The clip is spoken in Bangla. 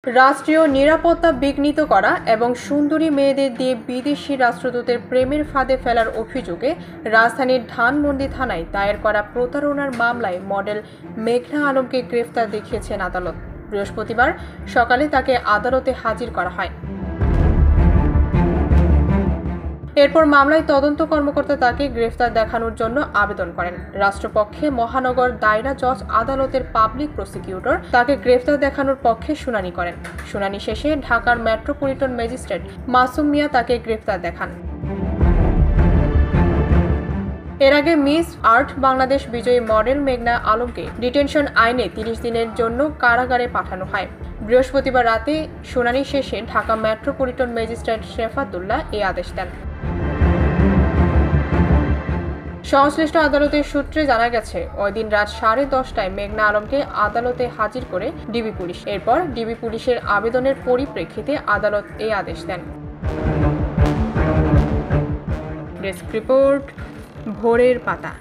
রাষ্ট্রীয় নিরাপত্তা বিঘ্নিত করা এবং সুন্দরী মেয়েদের দিয়ে বিদেশি রাষ্ট্রদূতের প্রেমের ফাঁদে ফেলার অভিযোগে রাজধানীর ধানমন্ডি থানায় দায়ের করা প্রতারণার মামলায় মডেল মেঘনা আলমকে গ্রেফতার দেখিয়েছেন আদালত। বৃহস্পতিবার সকালে তাকে আদালতে হাজির করা হয়। এরপর মামলায় তদন্ত কর্মকর্তা তাকে গ্রেফতার দেখানোর জন্য আবেদন করেন। রাষ্ট্রপক্ষে মহানগর দায়রা জজ আদালতের পাবলিক প্রসিকিউটর তাকে গ্রেফতার দেখানোর পক্ষে শুনানি করেন। শুনানি শেষে ঢাকার মেট্রোপলিটন ম্যাজিস্ট্রেট মাসুম মিয়া তাকে গ্রেফতার দেখান। এর আগে মিস আর্ট বাংলাদেশ বিজয়ী মডেল মেঘনা আলমকে ডিটেনশন আইনে 30 দিনের জন্য কারাগারে পাঠানো হয়। বৃহস্পতিবার রাতে শুনানি শেষে ঢাকা মেট্রোপলিটন ম্যাজিস্ট্রেট শেফাতুল্লাহ এই আদেশ দেন। সংশ্লিষ্ট আদালতের সূত্রে জানা গেছে, ওই দিন রাত 10:30টায় মেঘনা আলমকে আদালতে হাজির করে ডিবি পুলিশ। এরপর ডিবি পুলিশের আবেদনের পরিপ্রেক্ষিতে আদালত এই আদেশ দেন। ডেস্ক রিপোর্ট, ভোরের পাতা।